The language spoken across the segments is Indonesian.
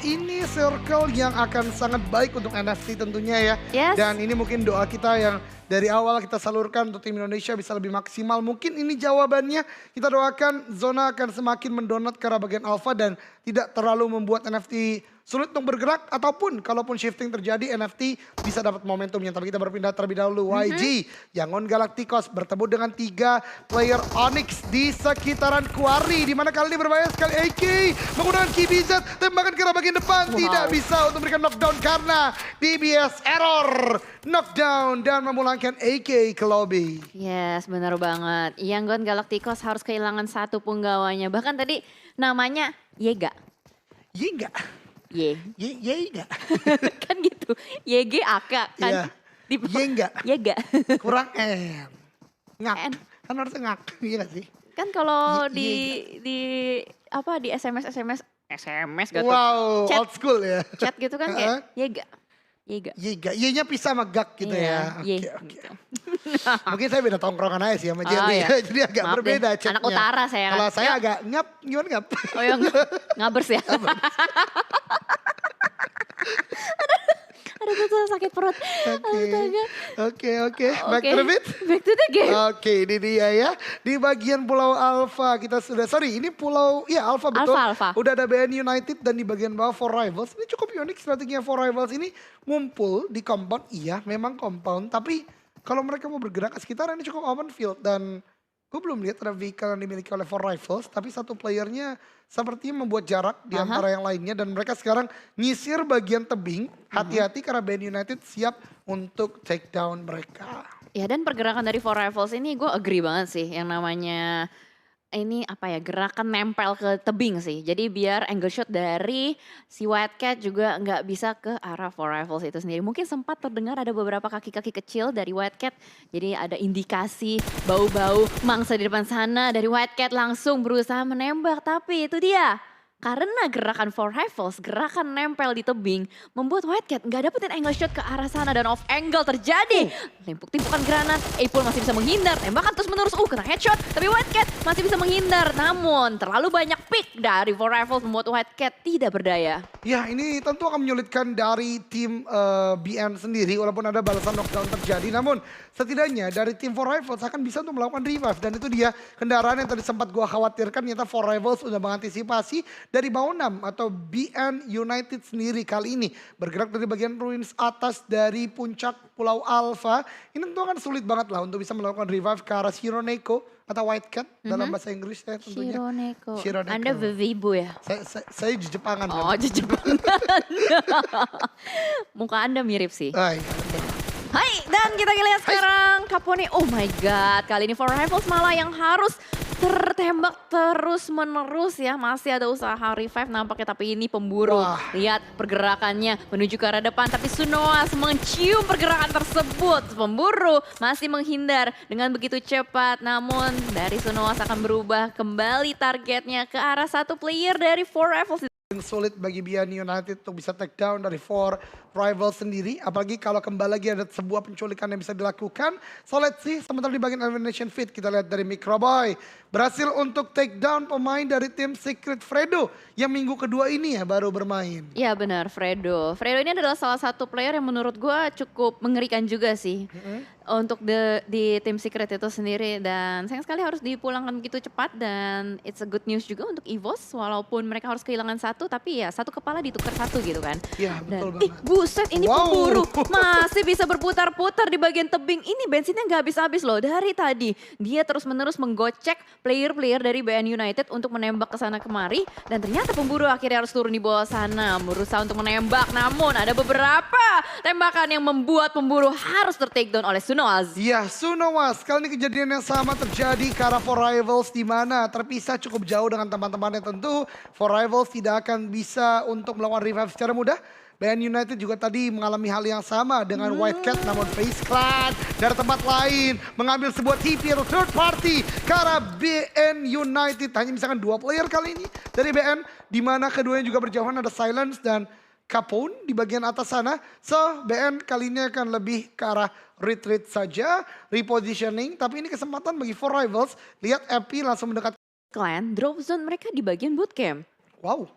ini circle yang akan sangat baik untuk NFT tentunya ya. Yes. Dan ini mungkin doa kita yang dari awal kita salurkan untuk tim Indonesia bisa lebih maksimal. Mungkin ini jawabannya. Kita doakan Zona akan semakin mendonat ke arah bagian alpha dan tidak terlalu membuat NFT sulit untuk bergerak. Ataupun kalaupun shifting terjadi NFT bisa dapat momentumnya. Tapi kita berpindah terlebih dahulu. YG, Yangon Galacticos bertemu dengan 3 player Onyx di sekitaran Quarry. Dimana kali ini berbahaya sekali AK menggunakan KBZ. Tembakan ke arah bagian depan. Tidak bisa untuk memberikan knockdown karena DBS error. Knockdown dan memulangkan AK ke lobby. Yes, benar banget. Yangon Galacticos harus kehilangan satu punggawanya. Bahkan tadi namanya Yega. Yenga. Yenga. Kan gitu. YGAK kan. Iya. Yenga. Yega. Kurang N. Ngak. N. Kan harusnya ngak. Iya gak sih? Kan kalau Yega. di SMS gitu. Wow, Chat. old school ya. Chat gitu kan kayak Yega. Yega. Yenga. Y-nya pisah sama gak gitu ya. Iya, Oke. gitu. Mungkin saya beda tongkrongan aja sih sama Oh, Jelly. iya. Jadi agak Maaf berbeda deh. chatnya. Anak utara saya kan. Kalau saya Yuk. agak ngap, gimana ngap? Oh ya ngabers ya. Aduh tuh sakit perut. Astaga. Oke. Back to the beat. Back to the game. Oke, ini dia ya. Di bagian Pulau Alpha kita sudah, ini Pulau, ya Alpha betul. Alpha. Udah ada BN United dan di bagian bawah For Rivals. Ini cukup unik strateginya For Rivals ini ngumpul di compound. Iya, memang compound. Tapi kalau mereka mau bergerak ke sekitar ini cukup open field. Dan gue belum lihat ada vehicle yang dimiliki oleh For Rivals. Tapi satu playernya sepertinya membuat jarak di antara yang lainnya. Dan mereka sekarang nyisir bagian tebing. Hati-hati karena BN United siap untuk take down mereka. Ya dan pergerakan dari Four Rivals ini gue agree banget sih. Yang namanya ini apa ya, gerakan nempel ke tebing sih. Jadi biar angle shot dari si White Cat juga nggak bisa ke arah Four Rivals itu sendiri. Mungkin sempat terdengar ada beberapa kaki-kaki kecil dari White Cat. Jadi ada indikasi bau-bau mangsa di depan sana. Dari White Cat langsung berusaha menembak. Tapi itu dia. Karena gerakan Four Rivals, gerakan nempel di tebing, membuat White Cat nggak dapetin angle shot ke arah sana dan off angle terjadi. Timpukan granat, Apple masih bisa menghindar, tembakan terus menerus, kena headshot. Tapi White Cat masih bisa menghindar, namun terlalu banyak pick dari Four Rivals membuat White Cat tidak berdaya. Ya ini tentu akan menyulitkan dari tim BN sendiri walaupun ada balasan knockdown terjadi. Namun setidaknya dari tim Four Rivals akan bisa untuk melakukan revive. Dan itu dia kendaraan yang tadi sempat gua khawatirkan ternyata Four Rivals sudah mengantisipasi. Dari bawah 6 atau BN United sendiri kali ini bergerak dari bagian ruins atas dari puncak Pulau Alpha. Ini tentu akan sulit banget lah untuk bisa melakukan revive ke arah Shironeko atau White Cat dalam bahasa Inggris ya tentunya. Shironeko. Anda Vivibu ya? Saya Jepangan. Oh Jepangan. Muka Anda mirip sih. Hai, dan kita lihat sekarang Capone. Oh my god, kali ini Four Rivals malah yang harus tertembak terus menerus ya. Masih ada usaha revive nampaknya, tapi ini pemburu. Lihat pergerakannya menuju ke arah depan, tapi Sunoas mencium pergerakan tersebut. Pemburu masih menghindar dengan begitu cepat, namun dari Sunoas akan berubah kembali targetnya ke arah satu player dari Four Rivals. Sulit bagi BN United untuk bisa take down dari Four Rivals sendiri. Apalagi kalau kembali lagi ada sebuah penculikan yang bisa dilakukan. So let's see, sementara di bagian elimination fit kita lihat dari Microboy. Berhasil untuk take down pemain dari tim Secret Fredo yang minggu kedua ini ya baru bermain. Iya benar, Fredo. Fredo ini adalah salah satu player yang menurut gue cukup mengerikan juga sih. Untuk di tim Secret itu sendiri. Dan sayang sekali harus dipulangkan begitu cepat. Dan it's a good news juga untuk EVOS. Walaupun mereka harus kehilangan satu, tapi ya satu kepala ditukar satu gitu kan. Iya betul Dan, banget. Buset ini pemburu masih bisa berputar-putar di bagian tebing. Ini bensinnya nggak habis-habis loh. Dari tadi dia terus-menerus menggocek player-player dari BN United untuk menembak ke sana kemari. Dan ternyata pemburu akhirnya harus turun di bawah sana. Berusaha untuk menembak. Namun ada beberapa tembakan yang membuat pemburu harus ter-take down oleh Sunoaz. Iya, Sunoaz. Kali ini kejadian yang sama terjadi ke arah Four Rivals di mana terpisah cukup jauh dengan teman-temannya tentu. Four Rivals tidak akan bisa untuk melakukan revive secara mudah. BN United juga tadi mengalami hal yang sama dengan White Cat, namun Face Clan dari tempat lain mengambil sebuah TP atau third party ke arah BN United. Hanya misalkan 2 player kali ini dari BN, di mana keduanya juga berjauhan, ada Silence dan Capone di bagian atas sana. So BN kali ini akan lebih ke arah retreat saja, repositioning. Tapi ini kesempatan bagi Four Rivals. Lihat Epi langsung mendekat. Clan drop zone mereka di bagian bootcamp. Wow.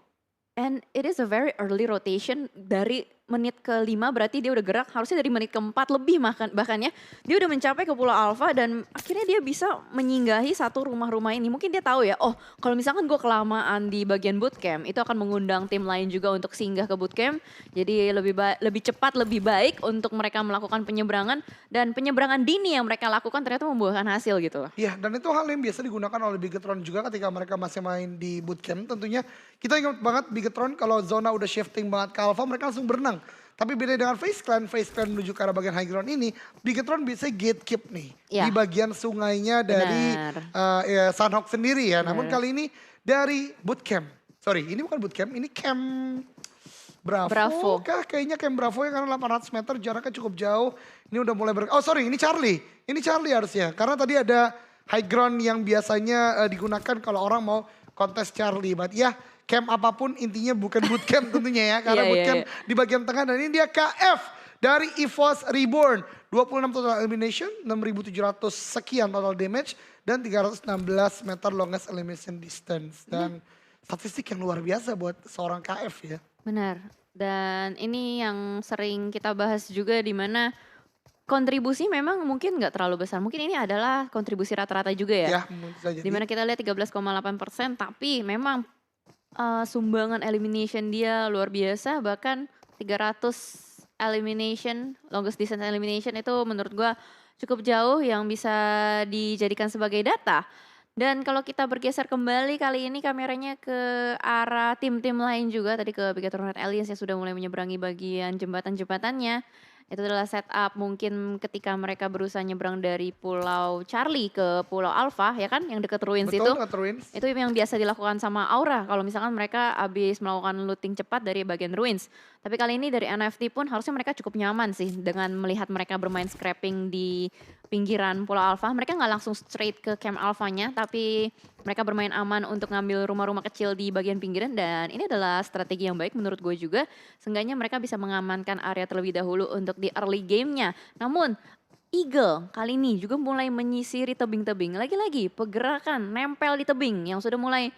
And it is a very early rotation dari menit ke-5 berarti dia udah gerak, harusnya dari menit ke-4 lebih bahkan ya. Dia udah mencapai ke Pulau Alpha dan akhirnya dia bisa menyinggahi satu rumah-rumah ini. Mungkin dia tahu ya, oh kalau misalkan gue kelamaan di bagian bootcamp, itu akan mengundang tim lain juga untuk singgah ke bootcamp. Jadi lebih cepat, lebih baik untuk mereka melakukan penyeberangan. Dan penyeberangan dini yang mereka lakukan ternyata membuahkan hasil gitu loh. Iya, dan itu hal yang biasa digunakan oleh Bigetron juga ketika mereka masih main di bootcamp. Tentunya kita ingat banget Bigetron kalau zona udah shifting banget ke Alpha, mereka langsung berenang. Tapi beda dengan FaZe Clan menuju ke arah bagian high ground ini, Bigetron bisa gatekeep nih. Ya. Di bagian sungainya dari ya, Sunhawk sendiri ya. Namun kali ini dari bootcamp. Sorry, ini bukan bootcamp, ini camp Bravo kah? Kayaknya camp Bravo ya, karena 800 meter jaraknya cukup jauh. Ini udah mulai oh sorry, ini Charlie. Ini Charlie harusnya. Karena tadi ada high ground yang biasanya digunakan kalau orang mau kontes Charlie. But ya, camp apapun intinya bukan bootcamp tentunya ya. Karena bootcamp di bagian tengah dan ini dia KF dari EVOS Reborn. 26 total elimination, 6.700 sekian total damage. Dan 316 meter longest elimination distance. Dan statistik yang luar biasa buat seorang KF ya. Benar. Dan ini yang sering kita bahas juga di mana kontribusi memang mungkin nggak terlalu besar. Mungkin ini adalah kontribusi rata-rata juga ya. Ya, bisa jadi. Dimana kita lihat 13,8%, tapi memang sumbangan elimination dia luar biasa. Bahkan 300 elimination, longest distance elimination itu menurut gua cukup jauh yang bisa dijadikan sebagai data. Dan kalau kita bergeser kembali kali ini kameranya ke arah tim-tim lain juga. Tadi ke Bigetron Red Aliens yang sudah mulai menyeberangi bagian jembatan-jembatannya. Itu adalah setup mungkin ketika mereka berusaha nyebrang dari Pulau Charlie ke Pulau Alpha ya kan, yang dekat Ruins itu. Betul, dekat Ruins. Itu yang biasa dilakukan sama Aura kalau misalkan mereka habis melakukan looting cepat dari bagian Ruins. Tapi kali ini dari NFT pun harusnya mereka cukup nyaman sih dengan melihat mereka bermain scrapping di pinggiran Pulau Alpha. Mereka nggak langsung straight ke camp Alphanya, tapi mereka bermain aman untuk ngambil rumah-rumah kecil di bagian pinggiran. Dan ini adalah strategi yang baik menurut gue juga. Seenggaknya mereka bisa mengamankan area terlebih dahulu untuk di early game-nya. Namun Eagle kali ini juga mulai menyisiri tebing-tebing. Lagi-lagi pergerakan nempel di tebing yang sudah mulai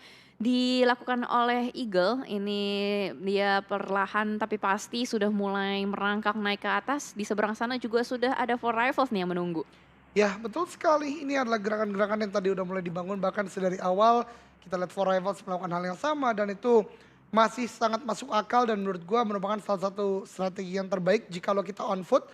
dilakukan oleh Eagle. Ini dia perlahan tapi pasti sudah mulai merangkak naik ke atas. Di seberang sana juga sudah ada 4 Rifles nih yang menunggu. Ya betul sekali, ini adalah gerakan-gerakan yang tadi udah mulai dibangun. Bahkan sedari awal kita lihat 4 Rifles melakukan hal yang sama. Dan itu masih sangat masuk akal dan menurut gua merupakan salah satu strategi yang terbaik jika lo kita on foot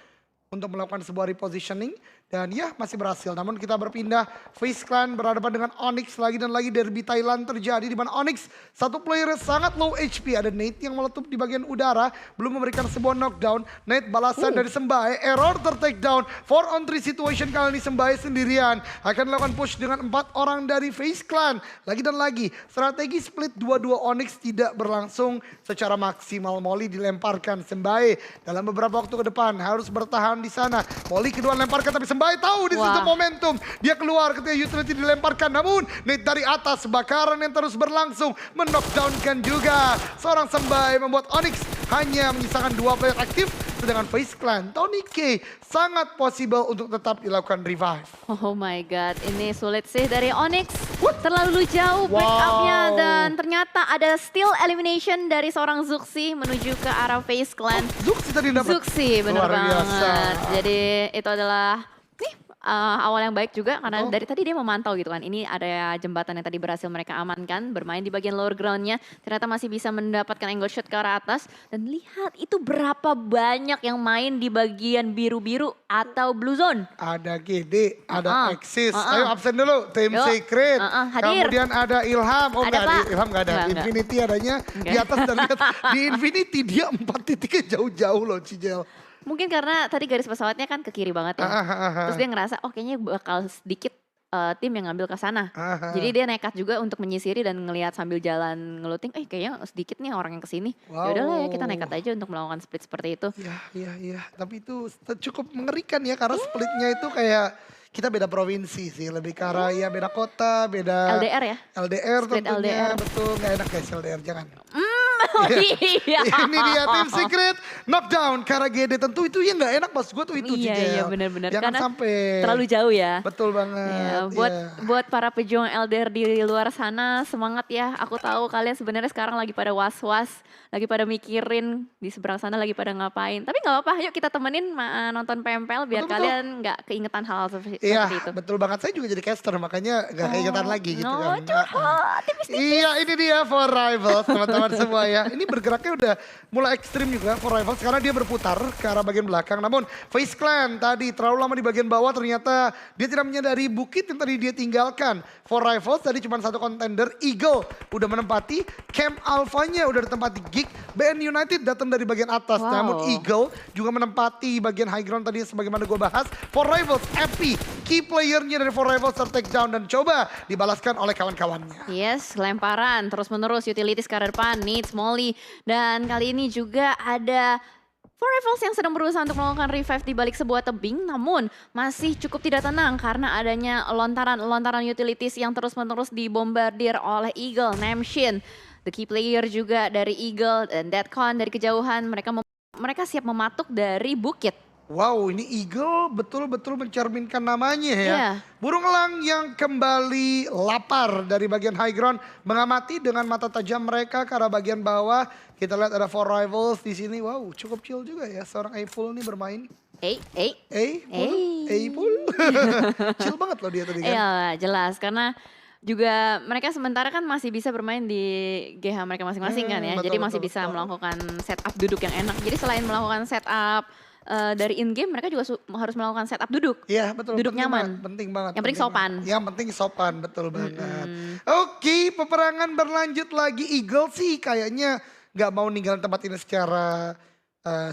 untuk melakukan sebuah repositioning. Dan ya masih berhasil. Namun kita berpindah, FaZe Clan berhadapan dengan Onyx lagi dan lagi. Derby Thailand terjadi di mana Onyx satu player sangat low HP. Ada Nate yang meletup di bagian udara, belum memberikan sebuah knockdown. Nate balasan dari Sembai, error tertakedown. 4-on-3 situation kali ini Sembai sendirian. Akan melakukan push dengan 4 orang dari FaZe Clan. Lagi dan lagi, strategi split 2-2 Onyx tidak berlangsung secara maksimal. Molly dilemparkan Sembai dalam beberapa waktu ke depan harus bertahan di sana. Molly kedua lemparkan tapi Sembai tahu di situ momentum. Dia keluar ketika utility dilemparkan. Namun Nate dari atas, bakaran yang terus berlangsung menockdownkan juga seorang Sembai, membuat Onyx hanya menyisakan 2 player aktif. Sedangkan FaZe Clan, Tony K sangat possible untuk tetap dilakukan revive. Oh my god, ini sulit sih dari Onyx. Terlalu jauh break up-nya dan ternyata ada still elimination dari seorang Zuxi menuju ke arah FaZe Clan. Zuxi tadi dapat. Zuxi bener banget. Jadi itu adalah awal yang baik juga karena dari tadi dia memantau gitu kan. Ini ada jembatan yang tadi berhasil mereka amankan, bermain di bagian lower groundnya. Ternyata masih bisa mendapatkan angle shot ke arah atas. Dan lihat itu berapa banyak yang main di bagian biru-biru atau blue zone. Ada GD, ada Axis. Ayo absen dulu, Team Secret. Hadir. Kemudian ada Ilham. Oh ada enggak, Ilham enggak ada. Infinity adanya di atas dan lihat. Di Infinity dia 4 titiknya jauh-jauh loh Cijel. Mungkin karena tadi garis pesawatnya kan ke kiri banget ya. Terus dia ngerasa oh kayaknya bakal sedikit tim yang ngambil ke sana. Jadi dia nekat juga untuk menyisiri dan ngelihat sambil jalan ngeluting, kayaknya sedikit nih orang yang kesini. Ya udahlah ya kita nekat aja untuk melakukan split seperti itu. Iya. Tapi itu cukup mengerikan ya karena splitnya itu kayak kita beda provinsi sih, lebih ke arah ya beda kota, beda LDR ya? LDR Split tentunya, LDR. betul. Gak enak guys LDR, jangan. Oh iya. Ini dia Tim Secret knockdown karena GD tentu itu ya nggak enak mas gue tuh itu Iya, Cigel. iya benar-benar. Jangan Karena sampai. terlalu jauh ya. Betul banget. Ya, iya. buat para pejuang LDR di luar sana semangat ya. Aku tahu kalian sebenarnya sekarang lagi pada was-was, lagi pada mikirin di seberang sana lagi pada ngapain. Tapi nggak apa-apa, yuk kita temenin nonton PMPL biar Betul, betul. kalian nggak keingetan hal-hal seperti Iya itu. betul banget, saya juga jadi caster makanya gak keingetan lagi gitu no, kan. curhat, tipis-tipis. Iya ini dia For Rivals teman-teman semua ya. Ini bergeraknya udah mulai ekstrim juga For Rivals karena dia berputar ke arah bagian belakang. Namun Face Clan tadi terlalu lama di bagian bawah ternyata dia tidak menyadari bukit yang tadi dia tinggalkan. For Rivals tadi cuma satu kontender, Eagle udah menempati, Camp Alpha-nya udah ditempati Geek, BN United datang dari bagian atas. Wow. Namun Eagle juga menempati bagian high ground tadi sebagaimana gue bahas. For Rivals, Epi, key playernya dari For Rivals ter-take down dan coba dibalaskan oleh kawan-kawannya. Yes, lemparan terus-menerus utilities ke arah depan, Needs, Molly. Dan kali ini juga ada For Rivals yang sedang berusaha untuk melakukan revive di balik sebuah tebing, namun masih cukup tidak tenang karena adanya lontaran utilities yang terus-menerus dibombardir oleh Eagle, Namshin. The key player juga dari Eagle dan Deadcon dari kejauhan, mereka siap mematuk dari bukit. Wow, ini Eagle betul-betul mencerminkan namanya ya. Iya. Burung elang yang kembali lapar dari bagian high ground mengamati dengan mata tajam mereka ke arah bagian bawah. Kita lihat ada For Rivals di sini. Wow, cukup chill juga ya seorang Apple nih bermain. Apple. Chill banget loh dia tadi kan. Iya, jelas karena juga mereka sementara kan masih bisa bermain di GH mereka masing-masing kan ya. Betul, Jadi masih betul, bisa betul. melakukan setup duduk yang enak. Jadi selain melakukan setup dari in game mereka juga harus melakukan setup duduk. Iya betul. Duduk penting nyaman. banget, penting banget. Yang penting penting sopan. banget. Yang penting sopan, betul banget. Oke, peperangan berlanjut lagi. Eagle sih kayaknya nggak mau ninggalin tempat ini secara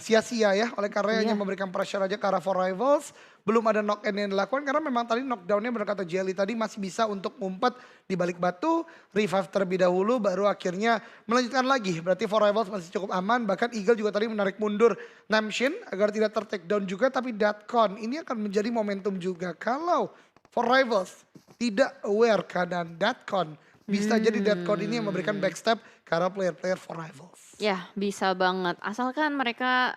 sia-sia ya. Oleh karena hanya memberikan pressure aja ke arah For Rivals. Belum ada knock in yang dilakukan karena memang tadi knockdownnya benar kata Jelly tadi masih bisa untuk ngumpet di balik batu. Revive terlebih dahulu baru akhirnya melanjutkan lagi. Berarti For Rivals masih cukup aman. Bahkan Eagle juga tadi menarik mundur Namshin agar tidak ter-take down juga. Tapi Datcon ini akan menjadi momentum juga. Kalau For Rivals tidak aware keadaan Datcon. Bisa jadi Datcon ini yang memberikan backstep ke arah player-player For Rivals. Ya bisa banget. Asalkan mereka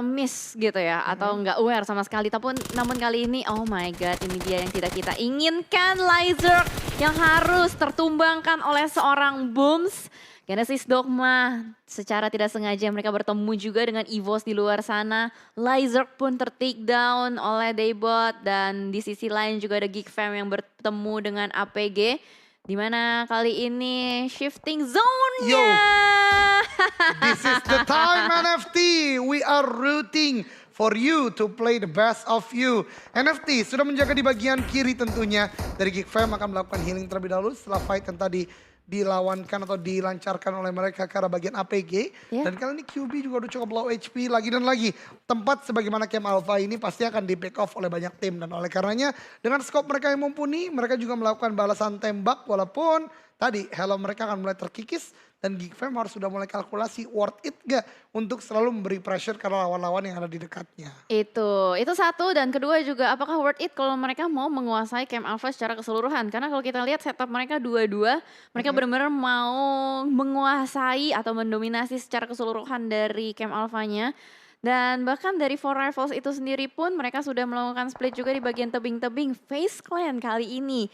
miss gitu ya atau nggak aware sama sekali. Namun kali ini oh my god ini dia yang tidak kita inginkan. Lyzerk yang harus tertumbangkan oleh seorang Booms. Genesis Dogma secara tidak sengaja mereka bertemu juga dengan EVOS di luar sana. Lyzerk pun ter-take down oleh Daybot dan di sisi lain juga ada Geek Fam yang bertemu dengan APG. Dimana kali ini shifting zone-nya. This is the time NFT. We are rooting for you to play the best of you. NFT sudah menjaga di bagian kiri tentunya. Dari Geek Fam akan melakukan healing terlebih dahulu setelah fight yang tadi dilawankan atau dilancarkan oleh mereka ke arah bagian APG. Dan kali ini QB juga udah cukup low HP lagi dan lagi. Tempat sebagaimana Camp Alpha ini pasti akan di back off oleh banyak tim. Dan oleh karenanya dengan scope mereka yang mumpuni, mereka juga melakukan balasan tembak walaupun tadi helm mereka akan mulai terkikis. Dan Geek Fam harus sudah mulai kalkulasi worth it gak untuk selalu memberi pressure karena lawan-lawan yang ada di dekatnya. Itu satu dan kedua juga apakah worth it kalau mereka mau menguasai Camp Alpha secara keseluruhan. Karena kalau kita lihat setup mereka dua-dua, mereka benar-benar mau menguasai atau mendominasi secara keseluruhan dari Camp Alpha-nya. Dan bahkan dari For Rivals itu sendiri pun mereka sudah melakukan split juga di bagian tebing-tebing. Face Clan kali ini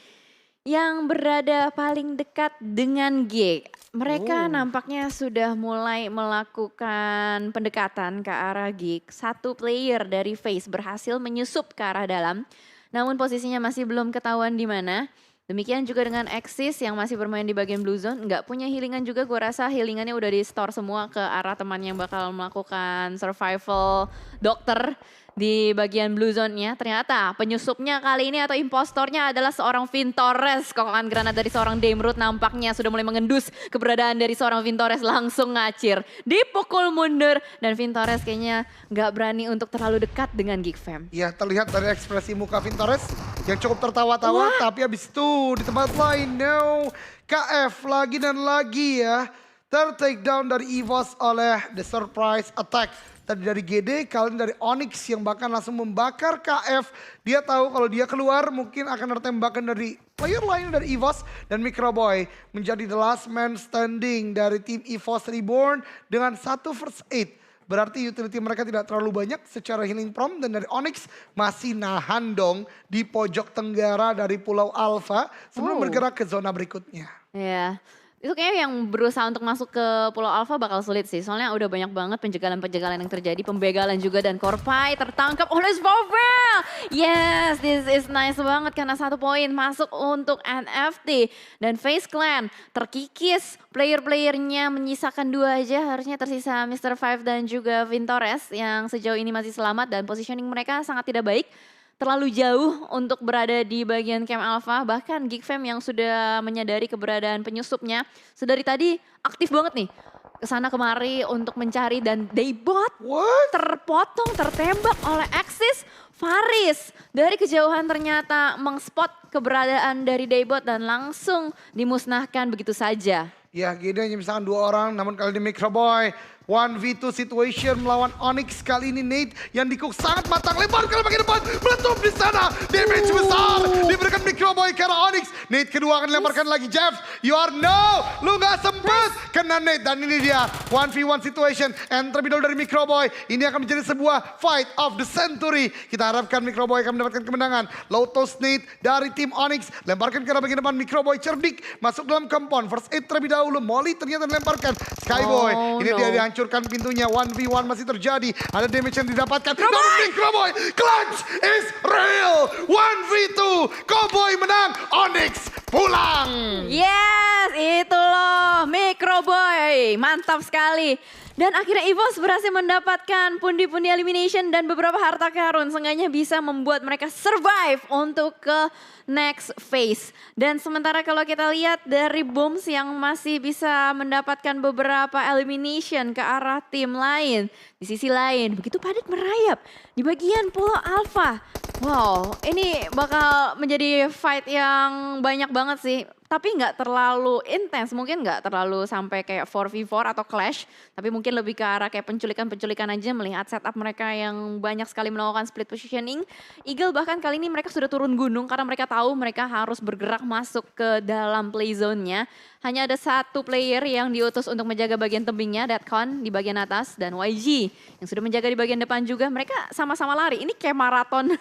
yang berada paling dekat dengan G. Mereka nampaknya sudah mulai melakukan pendekatan ke arah Geek. Satu player dari Face berhasil menyusup ke arah dalam. Namun posisinya masih belum ketahuan di mana. Demikian juga dengan Axis yang masih bermain di bagian blue zone. Nggak punya healingan juga, gue rasa healingannya udah di store semua ke arah teman yang bakal melakukan survival dokter di bagian blue zone-nya. Ternyata penyusupnya kali ini atau impostornya adalah seorang Vintores. Kokokan granat dari seorang Damerut nampaknya sudah mulai mengendus keberadaan dari seorang Vintores, langsung ngacir. Dipukul mundur dan Vintores kayaknya nggak berani untuk terlalu dekat dengan Geek Fam. Ya terlihat dari ekspresi muka Vintores yang cukup tertawa-tawa. Tapi habis itu di tempat lain no. KF lagi dan lagi ya. Ter-take down dari EVOS oleh The Surprise Attack. Tadi dari GD, kali ini dari Onyx yang bahkan langsung membakar KF. Dia tahu kalau dia keluar mungkin akan ada tembakan dari player lain dari EVOS. Dan Microboy menjadi the last man standing dari tim EVOS Reborn dengan 1 vs 8. berarti utility mereka tidak terlalu banyak secara healing prom. Dan dari Onyx masih nahan dong di pojok tenggara dari Pulau Alpha sebelum bergerak ke zona berikutnya. Ya, itu kayaknya yang berusaha untuk masuk ke Pulau Alpha bakal sulit sih. Soalnya udah banyak banget penjagalan-penjagalan yang terjadi, pembegalan juga dan Corpai tertangkap oleh Zwovel. Yes, this is nice banget karena 1 poin masuk untuk NFT. Dan FaZe Clan terkikis, player-playernya menyisakan 2 aja, harusnya tersisa Mr. Five dan juga Vintores yang sejauh ini masih selamat dan positioning mereka sangat tidak baik. Terlalu jauh untuk berada di bagian camp Alpha, bahkan Geekfam yang sudah menyadari keberadaan penyusupnya sedari tadi aktif banget nih kesana kemari untuk mencari dan Daybot terpotong tertembak oleh Axis. Faris dari kejauhan ternyata mengspot keberadaan dari Daybot dan langsung dimusnahkan begitu saja. Ya, gini hanya misalkan 2 orang, namun kali ini Microboy 1v2 situation melawan Onyx. Kali ini Nate yang dikuk sangat matang, lempar ke bagian depan, meletup di sana, damage besar diberikan Microboy ke arah Onyx. Nate kedua akan dilemparkan lagi, Jeff, you are no, lu gak sempet kena Nate. Dan ini dia 1v1 situation, and terlebih dahulu dari Microboy, ini akan menjadi sebuah fight of the century. Kita harapkan Microboy akan mendapatkan kemenangan. Lotus Nate dari tim Onyx, lemparkan ke arah bagian depan, Microboy cerdik, masuk dalam compound, first aid terlebih dahulu, Molly ternyata dilemparkan, Skyboy, ini dia dihancurkan pintunya, 1v1 masih terjadi, ada damage yang didapatkan, Microboy, clutch is real, 1v2, Cowboy menang, Onyx pulang. Yes, itu loh Microboy, mantap sekali. Dan akhirnya EVOS berhasil mendapatkan pundi-pundi elimination dan beberapa harta karun. Seenggaknya bisa membuat mereka survive untuk ke next phase. Dan sementara kalau kita lihat dari Booms yang masih bisa mendapatkan beberapa elimination ke arah tim lain. Di sisi lain begitu padat merayap di bagian Pulau Alpha. Wow, ini bakal menjadi fight yang banyak banget sih. Tapi nggak terlalu intens, mungkin nggak terlalu sampai kayak 4v4 atau clash. Tapi mungkin lebih ke arah kayak penculikan-penculikan aja melihat setup mereka yang banyak sekali melakukan split positioning. Eagle bahkan kali ini mereka sudah turun gunung karena mereka tahu mereka harus bergerak masuk ke dalam play zone-nya. Hanya ada 1 player yang diutus untuk menjaga bagian tebingnya, Datcon di bagian atas dan YG yang sudah menjaga di bagian depan juga. Mereka sama-sama lari, ini kayak maraton,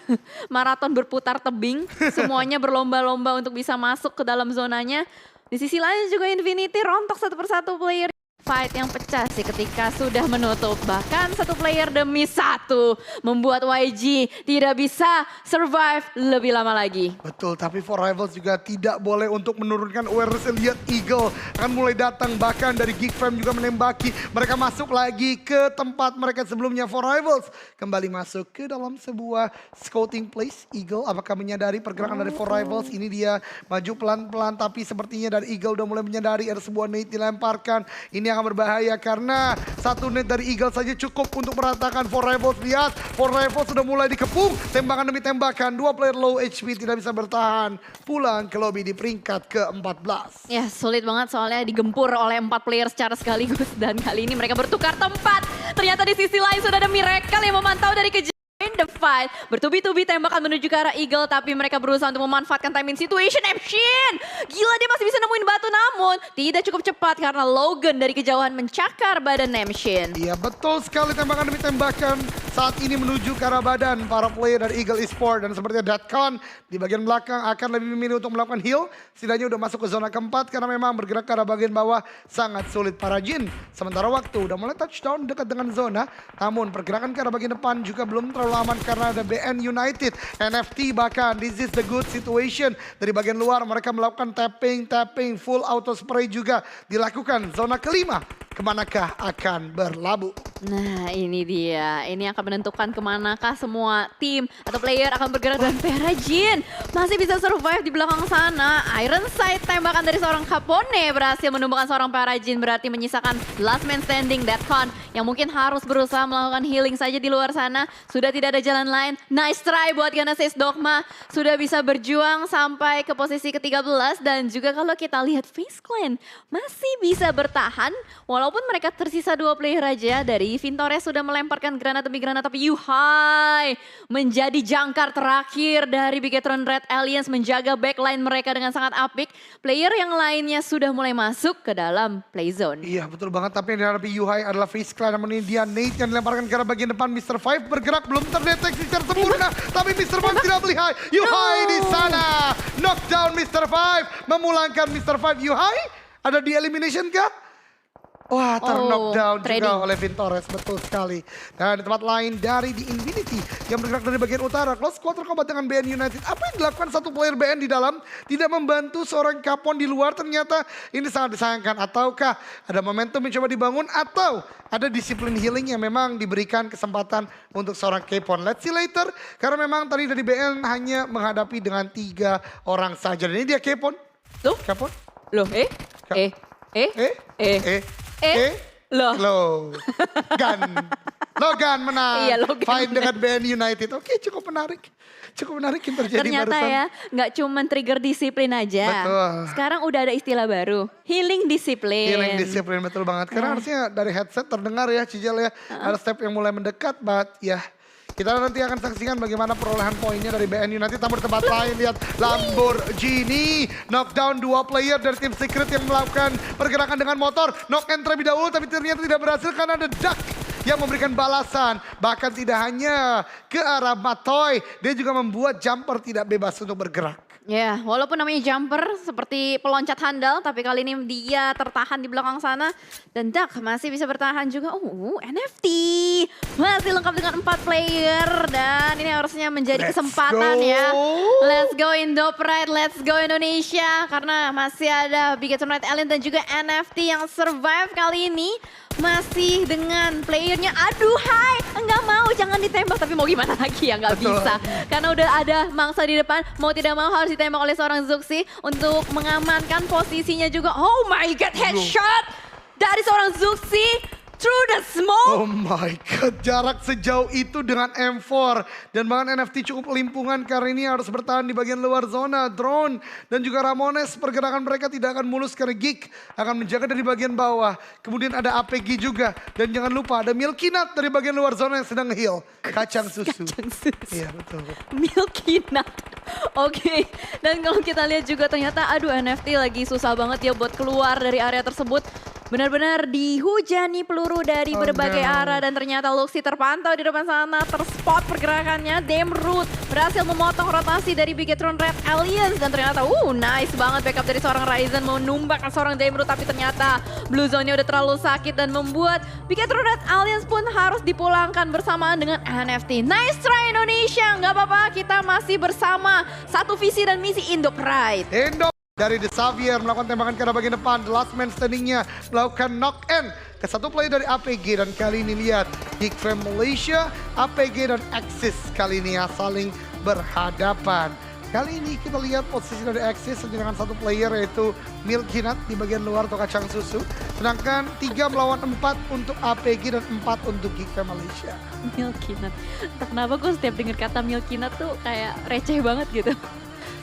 maraton berputar tebing. Semuanya berlomba-lomba untuk bisa masuk ke dalam zonanya. Di sisi lain juga Infinity rontok 1 persatu player. Fight yang pecah sih ketika sudah menutup. Bahkan 1 player demi 1 membuat YG tidak bisa survive lebih lama lagi. Betul, tapi For Rivals juga tidak boleh untuk menurunkan awareness. Lihat Eagle akan mulai datang, bahkan dari Geekfam juga menembaki. Mereka masuk lagi ke tempat mereka sebelumnya. For Rivals kembali masuk ke dalam sebuah scouting place. Eagle apakah menyadari pergerakan dari For Rivals? Ini dia maju pelan-pelan, tapi sepertinya dari Eagle udah mulai menyadari ada sebuah nade dilemparkan. Ini akan berbahaya karena 1 nade dari Eagle saja cukup untuk meratakan For Rivals. Lihat, For Rivals sudah mulai dikepung, tembakan demi tembakan. 2 player low HP tidak bisa bertahan, pulang ke lobby di peringkat ke-14. Ya sulit banget soalnya digempur oleh 4 player secara sekaligus. Dan kali ini mereka bertukar tempat. Ternyata di sisi lain sudah ada Miracle yang memantau dari kejauhan. In the fight, bertubi-tubi tembakan menuju ke arah Eagle, tapi mereka berusaha untuk memanfaatkan timing situation. Mshin, gila dia masih bisa nemuin batu, namun tidak cukup cepat karena Logan dari kejauhan mencakar badan Mshin. Iya betul sekali, tembakan demi tembakan saat ini menuju ke arah badan para player dari Eagle Esport. Dan sepertinya Datcon di bagian belakang akan lebih memilih untuk melakukan heal. Setidaknya udah masuk ke zona keempat karena memang bergerak ke arah bagian bawah sangat sulit para Jin. Sementara waktu udah mulai touchdown dekat dengan zona, namun pergerakan ke arah bagian depan juga belum terlalu aman karena ada BN United, NFT bahkan. This is the good situation. Dari bagian luar mereka melakukan tapping, full auto spray juga dilakukan. Zona kelima, kemanakah akan berlabuh? Nah ini dia, ini akan menentukan kemanakah semua tim atau player akan bergerak. Dan Perajin masih bisa survive di belakang sana. Ironside tembakan dari seorang Capone berhasil menumbangkan seorang Perajin, berarti menyisakan last man standing Datcon yang mungkin harus berusaha melakukan healing saja di luar sana. Sudah tidak ada jalan lain. Nice try buat Genesis Dogma, sudah bisa berjuang sampai ke posisi ke-13. Dan juga kalau kita lihat FaZe Clan masih bisa bertahan walaupun mereka tersisa 2 player aja dari Vintores sudah melemparkan granat demi granat, tapi Yuhai menjadi jangkar terakhir dari Bigetron Red Aliens menjaga backline mereka dengan sangat apik. Player yang lainnya sudah mulai masuk ke dalam play zone. Iya betul banget, tapi yang dihadapi Yuhai adalah Face Clan, namun ini dia Nate yang dilemparkan ke arah bagian depan. Mr. Five bergerak belum terdeteksi secara sempurna, tapi Mr. Five tidak melihat Yuhai di sana. Knockdown Mr. Five, memulangkan Mr. Five. Yuhai ada di elimination kah? Wah, knockdown juga oleh Vintores, betul sekali. Dan di tempat lain dari The Infinity yang bergerak dari bagian utara. Close quarter combat dengan BN United. Apa yang dilakukan satu player BN di dalam? Tidak membantu seorang Capone di luar, ternyata ini sangat disayangkan. Ataukah ada momentum yang coba dibangun, atau ada disiplin healing yang memang diberikan kesempatan untuk seorang Capone. Let's see later, karena memang tadi dari BN hanya menghadapi dengan 3 orang saja. Dan ini dia Capone. Tuh, Capone. loh Loh. Logan menang. Iya, Logan Fight menang. dengan BN United. Oke, cukup menarik. Cukup menarik yang terjadi ternyata barusan. ya nggak cuma trigger disiplin aja. Betul. Sekarang udah ada istilah baru, healing disiplin. Healing disiplin, betul banget. Karena harusnya dari headset terdengar ya Cijel ya. Ada step yang mulai mendekat, but ya. Kita nanti akan saksikan bagaimana perolehan poinnya dari BN United. Namun di tempat lain lihat Lamborghini. Knockdown 2 player dari tim Secret yang melakukan pergerakan dengan motor. Knock and terlebih dahulu, tapi ternyata tidak berhasil karena ada Duck yang memberikan balasan. Bahkan tidak hanya ke arah Matoy, dia juga membuat jumper tidak bebas untuk bergerak. Ya, walaupun namanya jumper seperti peloncat handal, tapi kali ini dia tertahan di belakang sana. Dan Duck masih bisa bertahan juga. NFT masih lengkap dengan 4 player. Dan ini harusnya menjadi kesempatan ya. Let's go Indo Pride, let's go Indonesia. Karena masih ada Bigetron Red Alien dan juga NFT yang survive kali ini. Masih dengan playernya, aduh hai, enggak mau, jangan ditembak. Tapi mau gimana lagi ya, nggak bisa. Karena udah ada mangsa di depan, mau tidak mau harus ditembak oleh seorang Zuxi untuk mengamankan posisinya juga. Oh my god, headshot dari seorang Zuxi through the smoke. Oh my god, jarak sejauh itu dengan M4. Dan bahkan NFT cukup limpungan karena ini harus bertahan di bagian luar zona. Drone dan juga Ramones, pergerakan mereka tidak akan mulus karena Geek akan menjaga dari bagian bawah. Kemudian ada APG juga. Dan jangan lupa ada Milky Nut dari bagian luar zona yang sedang heal. Kacang susu. Kacang susu. Iya betul. Milky Nut. Oke, dan kalau kita lihat juga ternyata aduh NFT lagi susah banget ya buat keluar dari area tersebut. Benar-benar dihujani peluru dari berbagai arah dan ternyata Luxy terpantau di depan sana, terspot pergerakannya. Demrut berhasil memotong rotasi dari Bigetron Red Aliens dan ternyata nice banget backup dari seorang Ryzen mau numbak seorang Demrut, tapi ternyata Blue Zone-nya udah terlalu sakit dan membuat Bigetron Red Aliens pun harus dipulangkan bersamaan dengan NFT. Nice try Indonesia, nggak apa-apa, kita masih bersama satu visi dan misi Indo Pride. Indo dari The Xavier melakukan tembakan ke arah bagian depan. The last man standingnya melakukan knock in ke satu player dari APG. Dan kali ini lihat Geek Fam Malaysia, APG dan Axis kali ini ya saling berhadapan. Kali ini kita lihat posisi dari Axis dengan satu player yaitu Milky Nut di bagian luar atau kacang susu. Sedangkan 3 melawan 4 untuk APG dan 4 untuk Geek Fam Malaysia. Milky Nut. Entah kenapa gue setiap denger kata Milky Nut tuh kayak receh banget gitu.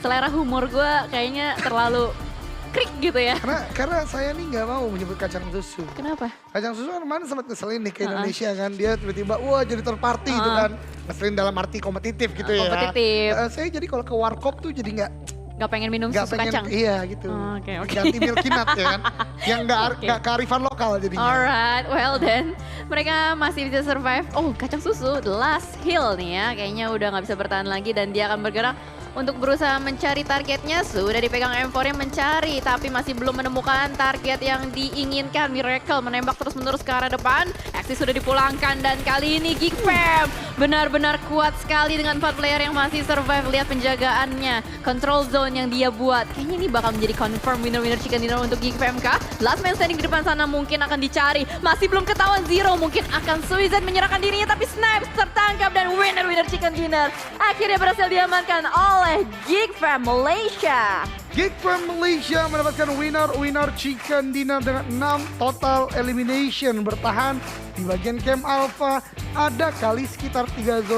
Selera humor gue kayaknya terlalu krik gitu ya. Karena saya nih nggak mau menyebut kacang susu. Kenapa? Kacang susu kan kemarin sempat ngeselin nih ke Indonesia kan. Dia tiba-tiba wah jadi third party gitu kan. Ngeselin dalam arti kompetitif gitu ya. Kompetitif. Saya jadi kalau ke warkop tuh jadi Gak pengen minum susu kacang? Iya gitu. Oke. Ganti Milky Nut ya kan. Yang nggak kearifan lokal jadinya. Alright, well then. Mereka masih bisa survive. Oh, kacang susu, the last hill nih ya. Kayaknya udah nggak bisa bertahan lagi dan dia akan bergerak untuk berusaha mencari targetnya. Sudah dipegang M4 yang mencari, tapi masih belum menemukan target yang diinginkan. Miracle menembak terus-menerus ke arah depan. Axis sudah dipulangkan dan kali ini Geek Fam benar-benar kuat sekali dengan 4 player yang masih survive. Lihat penjagaannya, control zone yang dia buat. Kayaknya ini bakal menjadi confirm winner-winner chicken dinner untuk Geek Fam kah? Last man standing di depan sana mungkin akan dicari. Masih belum ketahuan Zero, mungkin akan suicide menyerahkan dirinya, tapi Snipes tertangkap dan winner-winner chicken dinner akhirnya berhasil diamankan oleh Geek Fam Malaysia. Geek Fam Malaysia mendapatkan winner chicken dinner dengan 6 total elimination. Bertahan di bagian camp alpha ada kali sekitar 3 zona.